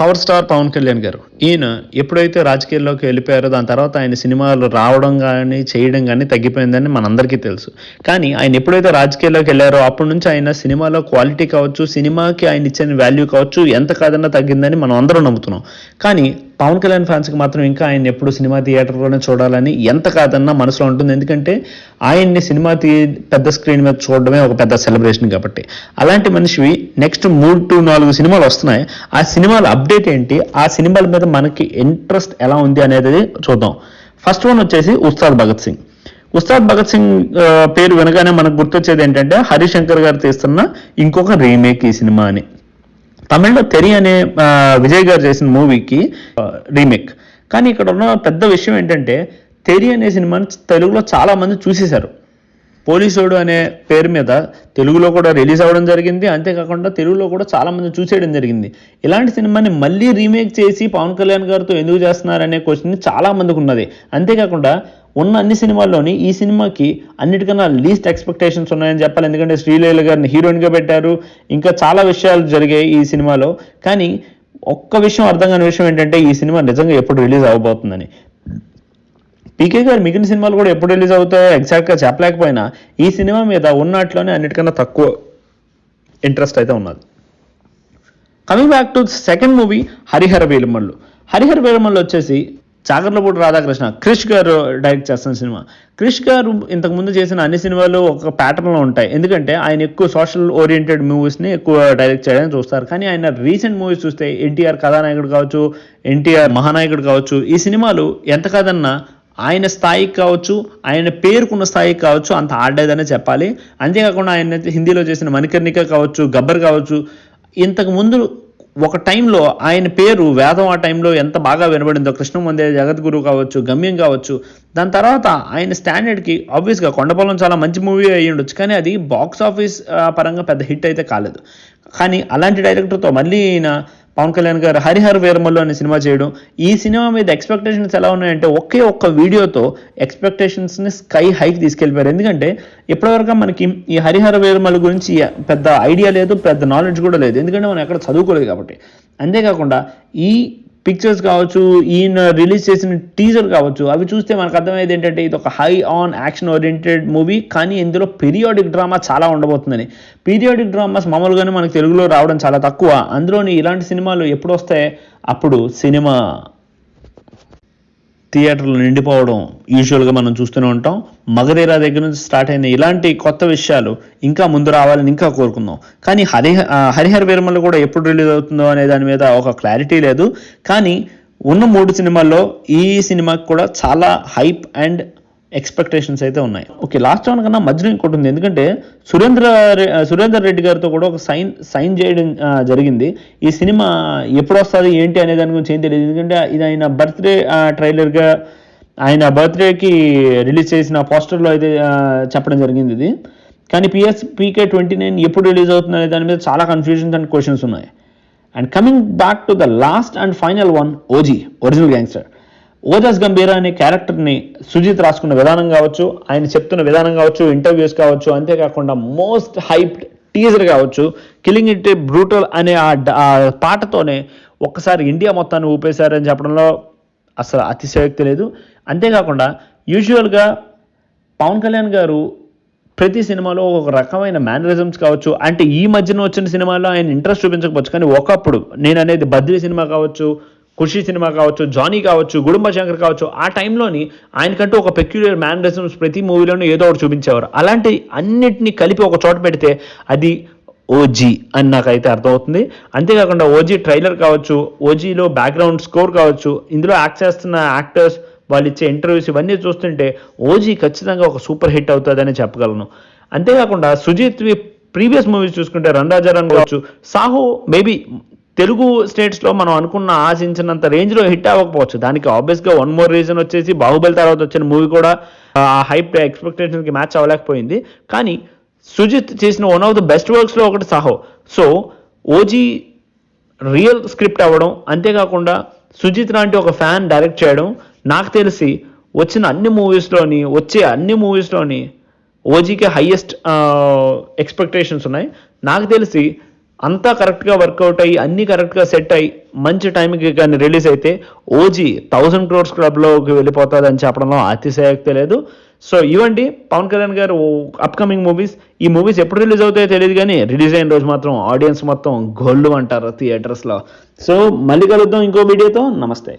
Power star Pawan Kalyan గారు ఈయన ఎప్పుడైతే రాజకీయాల్లోకి వెళ్ళిపోయారో దాని తర్వాత ఆయన సినిమాలు రావడం కానీ చేయడం కానీ తగ్గిపోయిందని మనందరికీ తెలుసు. కానీ ఆయన ఎప్పుడైతే రాజకీయాల్లోకి వెళ్ళారో అప్పటి నుంచి ఆయన సినిమాలో క్వాలిటీ కావచ్చు, సినిమాకి ఆయన ఇచ్చిన వాల్యూ కావచ్చు ఎంత కాదన్నా తగ్గిందని మనం అందరం నమ్ముతున్నాం. కానీ పవన్ కళ్యాణ్ ఫ్యాన్స్కి మాత్రం ఇంకా ఆయన ఎప్పుడు సినిమా థియేటర్లోనే చూడాలని ఎంత కాదన్నా మనసులో ఉంటుంది. ఎందుకంటే ఆయన్ని సినిమా పెద్ద స్క్రీన్ మీద చూడడమే ఒక పెద్ద సెలబ్రేషన్ కాబట్టి. అలాంటి మనిషివి నెక్స్ట్ 3 to 4 సినిమాలు వస్తున్నాయి. ఆ సినిమాల అప్డేట్ ఏంటి, ఆ సినిమాల మీద మనకి ఇంట్రెస్ట్ ఎలా ఉంది అనేది చూద్దాం. ఫస్ట్ వన్ వచ్చేసి ఉస్తాద్ భగత్ సింగ్. ఉస్తాద్ భగత్ సింగ్ పేరు వినగానే మనకు గుర్తొచ్చేది ఏంటంటే హరిశంకర్ గారు తీస్తున్న ఇంకొక రీమేక్ ఈ సినిమా అని. తమిళ్లో తెరి అనే విజయ్ గారు చేసిన మూవీకి రీమేక్. కానీ ఇక్కడ ఉన్న పెద్ద విషయం ఏంటంటే తెరి అనే సినిమాని తెలుగులో చాలా మంది చూసేశారు. పోలీసోడు అనే పేరు మీద తెలుగులో కూడా రిలీజ్ అవ్వడం జరిగింది. అంతేకాకుండా తెలుగులో కూడా చాలా మంది చూసేయడం జరిగింది. ఇలాంటి సినిమాని మళ్ళీ రీమేక్ చేసి పవన్ కళ్యాణ్ గారితో ఎందుకు చేస్తున్నారనే క్వశ్చన్ చాలా మందికి ఉన్నది. అంతేకాకుండా ఉన్న అన్ని సినిమాల్లోని ఈ సినిమాకి అన్నిటికన్నా లీస్ట్ ఎక్స్పెక్టేషన్స్ ఉన్నాయని చెప్పాలి. ఎందుకంటే శ్రీలీల గారిని హీరోయిన్గా పెట్టారు, ఇంకా చాలా విషయాలు జరిగాయి ఈ సినిమాలో. కానీ ఒక్క విషయం అర్థం కాని విషయం ఏంటంటే ఈ సినిమా నిజంగా ఎప్పుడు రిలీజ్ అవ్వబోతుందని. పీకే గారు మిగిలిన సినిమాలు కూడా ఎప్పుడు రిలీజ్ అవుతాయో ఎగ్జాక్ట్గా చెప్పలేకపోయినా ఈ సినిమా మీద ఉన్నట్లోనే అన్నిటికన్నా తక్కువ ఇంట్రెస్ట్ అయితే ఉన్నది. Coming back to second movie Harihara Veeramallu. Harihara Veeramallu వచ్చేసి చాగర్లపూడి రాధాకృష్ణ క్రిష్ గారు డైరెక్ట్ చేస్తున్న సినిమా. క్రిష్ గారు ఇంతకుముందు చేసిన అన్ని సినిమాలు ఒక ప్యాటర్న్లో ఉంటాయి. ఎందుకంటే ఆయన ఎక్కువ సోషల్ ఓరియంటెడ్ మూవీస్ని ఎక్కువ డైరెక్ట్ చేయడానికి చూస్తారు. కానీ ఆయన రీసెంట్ మూవీస్ చూస్తే ఎన్టీఆర్ కథానాయకుడు కావచ్చు, ఎన్టీఆర్ మహానాయకుడు కావచ్చు, ఈ సినిమాలు ఎంత కాదన్నా ఆయన స్థాయికి కావచ్చు, ఆయన పేరుకున్న స్థాయికి కావచ్చు అంత ఆడలేదనే చెప్పాలి. అంతేకాకుండా ఆయన హిందీలో చేసిన మణికర్ణిక కావచ్చు, గబ్బర్ కావచ్చు, ఇంతకు ముందు ఒక టైంలో ఆయన పేరు వేదం ఆ టైంలో ఎంత బాగా వినబడిందో, కృష్ణమందే, జగద్గురు కావచ్చు, గమ్యం కావచ్చు. దాని తర్వాత ఆయన స్టాండర్డ్కి ఆబ్వియస్గా కొండపొలం చాలా మంచి మూవీ అయ్యి ఉండొచ్చు, కానీ అది బాక్స్ ఆఫీస్ పరంగా పెద్ద హిట్ అయితే కాలేదు. కానీ అలాంటి డైరెక్టర్తో మళ్ళీ ఈయన పవన్ కళ్యాణ్ గారు హరిహర వీరమల్లు అనే సినిమా చేయడం, ఈ సినిమా మీద ఎక్స్పెక్టేషన్స్ ఎలా ఉన్నాయంటే ఒక్క వీడియోతో ఎక్స్పెక్టేషన్స్ని స్కై హైకి తీసుకెళ్ళిపోయారు. ఎందుకంటే ఇప్పటివరకు మనకి ఈ హరిహర వీరమల్లు గురించి పెద్ద ఐడియా లేదు, పెద్ద నాలెడ్జ్ కూడా లేదు. ఎందుకంటే మనం ఎక్కడ చదువుకోలేదు కాబట్టి. అంతేకాకుండా ఈ పిక్చర్స్ కావచ్చు, ఈయన రిలీజ్ చేసిన టీజర్ కావచ్చు, అవి చూస్తే మనకు అర్థమయ్యేది ఏంటంటే ఇది ఒక high on action oriented movie. కానీ ఇందులో పీరియాడిక్ డ్రామా చాలా ఉండబోతుందని. పీరియాడిక్ డ్రామాస్ మామూలుగానే మనకు తెలుగులో రావడం చాలా తక్కువ. అందులోని ఇలాంటి సినిమాలు ఎప్పుడు వస్తాయి, అప్పుడు సినిమా థియేటర్లు నిండిపోవడం యూజువల్గా మనం చూస్తూనే ఉంటాం. మగధీర దగ్గర నుంచి స్టార్ట్ అయిన ఇలాంటి కొత్త విషయాలు ఇంకా ముందు రావాలని ఇంకా కోరుకుందాం. కానీ హరిహర వీరమల్లు కూడా ఎప్పుడు రిలీజ్ అవుతుందో అనే దాని మీద ఒక క్లారిటీ లేదు. కానీ ఉన్న 3 సినిమాల్లో ఈ సినిమాకి కూడా చాలా హైప్ అండ్ ఎక్స్పెక్టేషన్స్ అయితే ఉన్నాయి. ఓకే, లాస్ట్ వన్ కన్నా మధ్యలో ఇంకోటి ఉంది. ఎందుకంటే సురేందర్ రెడ్డి గారితో కూడా ఒక సైన్ చేయడం జరిగింది. ఈ సినిమా ఎప్పుడు వస్తుంది ఏంటి అనే దాని గురించి ఏం తెలియదు. ఎందుకంటే ఇది ఆయన బర్త్డే ట్రైలర్గా ఆయన బర్త్డేకి రిలీజ్ చేసిన పోస్టర్లో అయితే చెప్పడం జరిగింది ఇది. కానీ PK-29 ఎప్పుడు రిలీజ్ అవుతుంది అనే దాని మీద చాలా కన్ఫ్యూజన్స్ అండ్ క్వశ్చన్స్ ఉన్నాయి. And coming back to the last and final one, OG original gangster. Ojas Gambheera అనే క్యారెక్టర్ని సుజిత్ రాసుకున్న విధానం కావచ్చు, ఆయన చెప్తున్న విధానం కావచ్చు, ఇంటర్వ్యూస్ కావచ్చు, అంతేకాకుండా మోస్ట్ హైప్డ్ టీజర్ కావచ్చు, కిల్లింగ్ ఇట్ బ్రూటల్ అనే ఆ పాటతోనే ఒక్కసారి ఇండియా మొత్తాన్ని ఊపేశారని చెప్పడంలో అసలు అతిశయోక్తి లేదు. అంతేకాకుండా యూజువల్గా పవన్ కళ్యాణ్ గారు ప్రతి సినిమాలో ఒక రకమైన మేనరిజమ్స్ కావచ్చు, అంటే ఈ మధ్యన వచ్చిన సినిమాలో ఆయన ఇంట్రెస్ట్ చూపించకపోవచ్చు, కానీ ఒకప్పుడు నేను అనేది బద్రీ సినిమా కావచ్చు, ఖుషి సినిమా కావచ్చు, జానీ కావచ్చు, గుడుంబ శంకర్ కావచ్చు, ఆ టైంలోని ఆయనకంటూ ఒక పెక్యులర్ మేనరిజమ్స్ ప్రతి మూవీలోనూ ఏదో ఒకటి చూపించేవారు. అలాంటి అన్నిటినీ కలిపి ఒక చోట పెడితే అది ఓజీ అని నాకైతే అర్థమవుతుంది. అంతేకాకుండా ఓజీ ట్రైలర్ కావచ్చు, ఓజీలో బ్యాక్గ్రౌండ్ స్కోర్ కావచ్చు, ఇందులో యాక్ట్ చేస్తున్న యాక్టర్స్, వాళ్ళు ఇచ్చే ఇంటర్వ్యూస్ ఇవన్నీ చూస్తుంటే ఓజీ ఖచ్చితంగా ఒక సూపర్ హిట్ అవుతుందని చెప్పగలను. అంతేకాకుండా సుజిత్వి ప్రీవియస్ మూవీస్ చూసుకుంటే రణరాజారాన్ కావచ్చు, సాహో మేబీ తెలుగు స్టేట్స్లో మనం అనుకున్న ఆశించినంత రేంజ్లో హిట్ అవ్వకపోవచ్చు. దానికి ఆబ్వియస్గా వన్ మోర్ రీజన్ వచ్చేసి బాహుబలి తర్వాత వచ్చిన మూవీ కూడా ఆ హైప్ ఎక్స్పెక్టేషన్కి మ్యాచ్ అవ్వలేకపోయింది. కానీ సుజిత్ చేసిన వన్ ఆఫ్ ద బెస్ట్ వర్క్స్లో ఒకటి Saaho. So OG real script అవ్వడం, అంతేకాకుండా సుజిత్ లాంటి ఒక ఫ్యాన్ డైరెక్ట్ చేయడం, నాకు తెలిసి వచ్చే అన్ని మూవీస్లోని ఓజీకి హైయెస్ట్ ఎక్స్పెక్టేషన్స్ ఉన్నాయి. నాకు తెలిసి అంతా కరెక్ట్గా వర్కౌట్ అయ్యి అన్నీ కరెక్ట్గా సెట్ అయ్యి మంచి టైంకి కానీ రిలీజ్ అయితే ఓజీ 1000 crores క్లబ్లోకి వెళ్ళిపోతుందని చెప్పడంలో అతిశయోక్తి లేదు. సో ఇవండి పవన్ కళ్యాణ్ గారు అప్కమింగ్ మూవీస్. ఈ మూవీస్ ఎప్పుడు రిలీజ్ అవుతాయో తెలియదు కానీ రిలీజ్ అయిన రోజు మాత్రం ఆడియన్స్ మొత్తం గోల్డ్ అంటారు థియేటర్స్లో. సో మళ్ళీ కలుద్దాం ఇంకో వీడియోతో. నమస్తే.